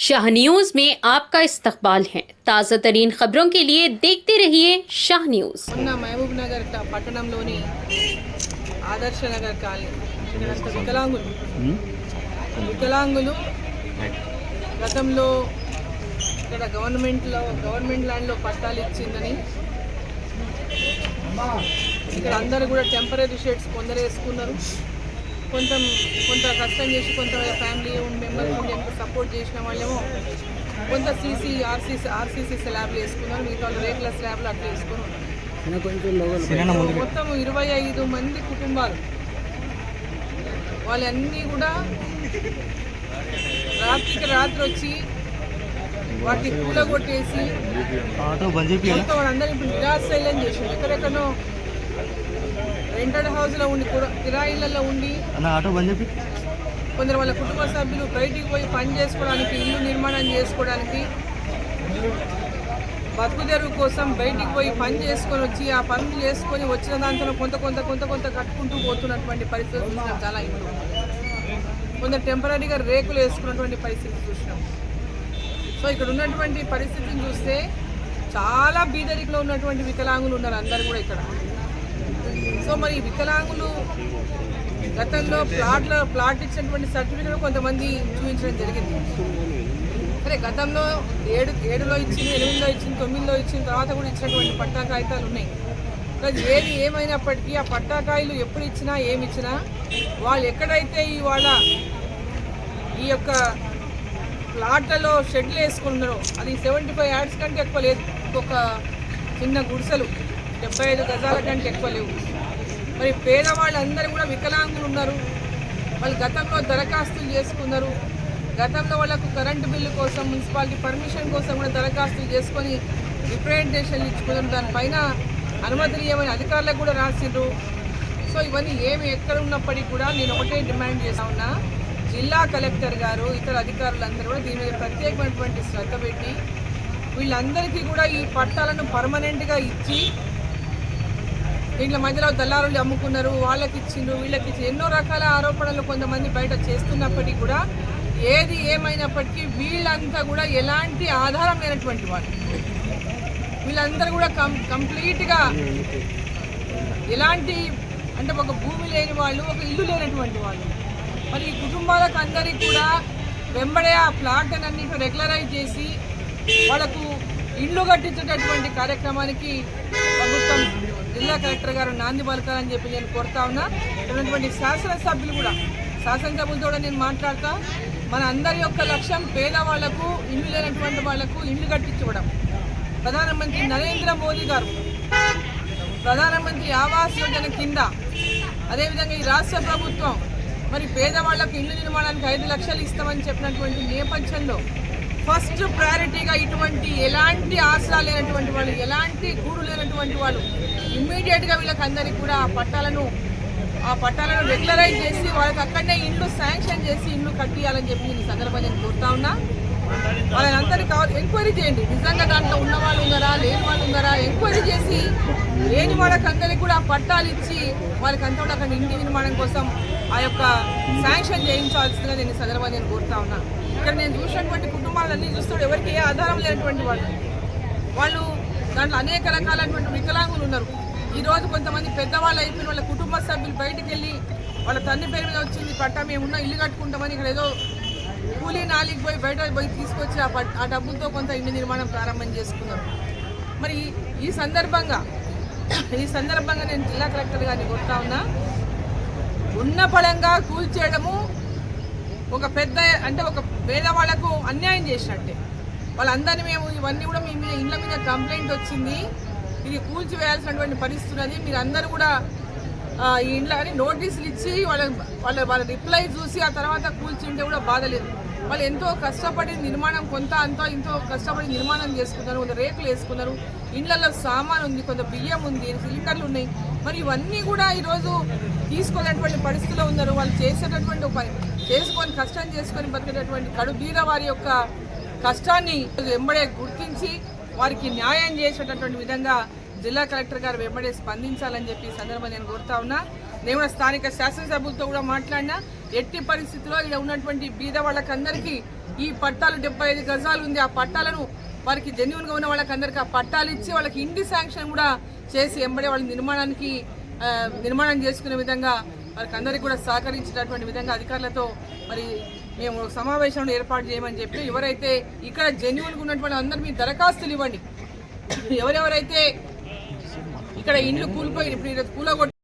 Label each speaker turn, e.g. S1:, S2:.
S1: Shah news में आपका इस्तकबाल है। ताज़ा तरीन खबरों के लिए देखते रहिए शाह न्यूज।
S2: महबूब नगर పట్టణంలోని ఆదర్శ నగర్ కాలనీ వికలాంగులు గతంలో ఇక్కడ గవర్నమెంట్ ల్యాండ్లో పట్టాలు ఇచ్చిందని ఇక్కడ అందరూ కూడా టెంపరీ షెడ్స్ కొందరు వేసుకున్నారు. కొంత కష్టం చేసి కొంత ఫ్యామిలీ మెంబర్స్ ఉండి ఎంత సపోర్ట్ చేసిన వాళ్ళేమో కొంత ఆర్సీసీ స్లాబ్లు వేసుకున్నారు. మిగతా రేకుల స్లాబ్లు అట్లా వేసుకుని ఉన్నారు. మొత్తం 25 మంది కుటుంబాలు వాళ్ళన్నీ కూడా రాత్రి వచ్చి వాటిని కూలగొట్టేసి మొత్తం వాళ్ళందరూ ఇప్పుడు నిరాశ్రయం చేసింది. ఎక్కడెక్కడో రెంటెడ్ హౌస్లో ఉండి కిరాయిలలో ఉండి కొందరు వాళ్ళ కుటుంబ సభ్యులు బయటికి పోయి పని చేసుకోవడానికి, ఇల్లు నిర్మాణం చేసుకోవడానికి, బతుకుదెరువు కోసం బయటికి పోయి పని చేసుకొని వచ్చి ఆ పనులు చేసుకొని వచ్చిన దాంతో కొంత కట్టుకుంటూ పోతున్నటువంటి పరిస్థితి చూసినాం. చాలా ఇప్పుడు కొందరు టెంపరీగా రేకులు వేసుకున్నటువంటి పరిస్థితి చూసినాం. సో ఇక్కడ ఉన్నటువంటి పరిస్థితిని చూస్తే చాలా బీదరికలో ఉన్నటువంటి వికలాంగులు ఉన్నారు అందరు కూడా ఇక్కడ. సో మరి వికలాంగులు గతంలో ప్లాట్ ఇచ్చినటువంటి సర్టిఫికేట్ కొంతమంది చూపించడం జరిగింది. సరే గతంలో 7లో ఇచ్చింది, 8లో ఇచ్చింది, 9లో ఇచ్చిన తర్వాత కూడా ఇచ్చినటువంటి పట్టా కాగితాలు ఉన్నాయి. ఏది ఏమైనప్పటికీ ఆ పట్టాకాయలు ఎప్పుడు ఇచ్చినా ఏమి ఇచ్చినా వాళ్ళు ఎక్కడైతే ఇవాళ ఈ యొక్క ప్లాట్లలో షెడ్లు వేసుకున్నారో అది 75 యార్డ్స్ కంటే ఎక్కువ లేదు. ఒక చిన్న గుడిసెలు 75 గజాల కంటే ఎక్కువ లేవు. మరి పేదవాళ్ళందరూ కూడా వికలాంగులు ఉన్నారు. వాళ్ళు గతంలో దరఖాస్తులు చేసుకున్నారు. గతంలో వాళ్ళకు కరెంటు బిల్లు కోసం, మున్సిపాలిటీ పర్మిషన్ కోసం కూడా దరఖాస్తులు చేసుకొని రిప్రజెంటేషన్లు ఇచ్చుకున్నారు. దానిపైన అనుమతులు ఏమైనా అధికారులకు కూడా రాసిండ్రు. సో ఇవన్నీ ఏమి ఎక్కడ ఉన్నప్పటికీ కూడా నేను ఒకటే డిమాండ్ చేస్తా ఉన్నా, జిల్లా కలెక్టర్ గారు ఇతర అధికారులందరూ కూడా దీని మీద ప్రత్యేకమైనటువంటి శ్రద్ధ పెట్టి వీళ్ళందరికీ కూడా ఈ పట్టాలను పర్మనెంట్గా ఇచ్చి, దీంట్లో మధ్యలో దళారులు అమ్ముకున్నారు, వాళ్ళకి ఇచ్చిండ్రు, వీళ్ళకి ఇచ్చి ఎన్నో రకాల ఆరోపణలు కొంతమంది బయట చేస్తున్నప్పటికీ కూడా ఏది ఏమైనప్పటికీ వీళ్ళంతా కూడా ఎలాంటి ఆధారం లేనటువంటి వాళ్ళు, వీళ్ళందరూ కూడా కంప్లీట్గా ఎలాంటి అంటే ఒక భూమి లేని వాళ్ళు, ఒక ఇల్లు లేనటువంటి వాళ్ళు. మరి ఈ కుటుంబాలకు అందరికీ కూడా వెంబడే ఆ ప్లాట్ అన్నింటినీ రెగ్యులరైజ్ చేసి వాళ్ళకు ఇల్లు కట్టించేటటువంటి కార్యక్రమానికి ప్రభుత్వం, జిల్లా కలెక్టర్ గారు నాంది పలకాలని చెప్పి నేను కోరుతా ఉన్నా. ఉన్నటువంటి శాసనసభ్యులతో కూడా నేను మాట్లాడతా. మన అందరి యొక్క లక్ష్యం పేదవాళ్లకు, ఇల్లు లేనటువంటి వాళ్లకు ఇల్లు కట్టించడం. ప్రధానమంత్రి నరేంద్ర మోదీ గారు ప్రధానమంత్రి ఆవాస్ యోజన కింద, అదేవిధంగా ఈ రాష్ట్ర ప్రభుత్వం మరి పేదవాళ్లకు ఇల్లు నిర్మాణానికి 5 లక్షలు ఇస్తామని చెప్పినటువంటి నేపథ్యంలో ఫస్ట్ ప్రయారిటీగా ఇటువంటి ఎలాంటి ఆసరా లేనటువంటి వాళ్ళు, ఎలాంటి గూడు లేనటువంటి వాళ్ళు ఇమ్మీడియట్గా వీళ్ళకి అందరికీ కూడా ఆ పట్టాలను రెగ్యులరైజ్ చేసి వాళ్ళకి అక్కడనే ఇల్లు శాంక్షన్ చేసి ఇల్లు కట్టియాలని చెప్పి నేను సందర్భంగా నేను కోరుతా ఉన్నా. వాళ్ళందరికీ కావాలి ఎంక్వైరీ చేయండి. నిజంగా దాంట్లో ఉన్న వాళ్ళు ఉన్నారా, లేని వాళ్ళు ఉన్నారా, ఎంక్వైరీ చేసి లేని వాళ్ళకి అందరికీ కూడా పట్టాలు ఇచ్చి వాళ్ళకి అంతా కూడా అక్కడ ఇంటి నిర్మాణం కోసం ఆ యొక్క శాంక్షన్ చేయించాల్సిందిగా నేను సందర్భంగా నేను కోరుతా ఉన్నా. ఇక్కడ నేను చూసినటువంటి కుటుంబాలన్నీ చూస్తాడు ఎవరికి ఏ ఆధారం లేనటువంటి వాళ్ళు దాంట్లో అనేక రకాలైనటువంటి వికలాంగులు ఉన్నారు. ఈరోజు కొంతమంది పెద్దవాళ్ళు అయిపోయిన వాళ్ళ కుటుంబ సభ్యులు బయటికి వెళ్ళి వాళ్ళ తండ్రి పేరు మీద వచ్చింది పట్టా, మేమున్న ఇల్లు కట్టుకుంటామని ఇక్కడ ఏదో కూలీ నాలికి బయట పోయి తీసుకొచ్చి ఆ డబ్బులతో కొంత ఇల్లు నిర్మాణం ప్రారంభం చేసుకున్నారు. మరి ఈ సందర్భంగా నేను జిల్లా కలెక్టర్ గారిని కోరుతా ఉన్నా, ఉన్న పడంగా కూల్చేయడము ఒక పేదవాళ్లకు అన్యాయం చేసినట్టే. వాళ్ళందరినీ మేము ఇవన్నీ కూడా మీ మీద ఇళ్ళ మీద కంప్లైంట్ వచ్చింది, ఇది కూల్చివేయాల్సినటువంటి పరిస్థితి ఉన్నది, మీరు అందరూ కూడా ఈ ఇంట్లో అని నోటీసులు ఇచ్చి వాళ్ళ రిప్లై చూసి ఆ తర్వాత కూల్చింటే కూడా బాధ లేదు. వాళ్ళు ఎంతో కష్టపడి నిర్మాణం ఎంతో కష్టపడి నిర్మాణం చేసుకున్నారు. కొంత రేకులు వేసుకున్నారు, ఇళ్లలో సామాన్ ఉంది, కొంత బియ్యం ఉంది, సిలిండర్లు ఉన్నాయి. మరి ఇవన్నీ కూడా ఈరోజు తీసుకోలేనటువంటి పరిస్థితిలో ఉన్నారు. వాళ్ళు చేసేటటువంటి పని చేసుకొని కష్టం చేసుకొని బతికేటటువంటి కడుబీద వారి యొక్క కష్టాన్ని వెంబడే గుర్తించి వారికి న్యాయం చేసేటటువంటి విధంగా జిల్లా కలెక్టర్ గారు వెంబడే స్పందించాలని చెప్పి సందర్భంగా నేను కోరుతా ఉన్నా. నేను కూడా స్థానిక శాసనసభ్యులతో కూడా మాట్లాడినా. ఎట్టి పరిస్థితుల్లో ఇలా ఉన్నటువంటి బీద వాళ్ళకందరికీ ఈ పట్టాలు 75 గజాలు ఉంది, ఆ పట్టాలను వారికి జెన్యున్గా ఉన్న వాళ్ళకందరికీ ఆ పట్టాలు ఇచ్చి వాళ్ళకి ఇంటి శాంక్షన్ కూడా చేసి ఎంబడే వాళ్ళ నిర్మాణం చేసుకునే విధంగా వారికి అందరికీ కూడా సహకరించేటటువంటి విధంగా అధికారులతో మరి మేము సమావేశం ఏర్పాటు చేయమని చెప్పి, ఎవరైతే ఇక్కడ జెన్యున్గా ఉన్నటువంటి అందరూ మీ దరఖాస్తులు ఇవ్వండి. ఎవరెవరైతే ఇక్కడ ఇండ్లు కూలిపోయి ఇప్పుడు కూలగొట్టి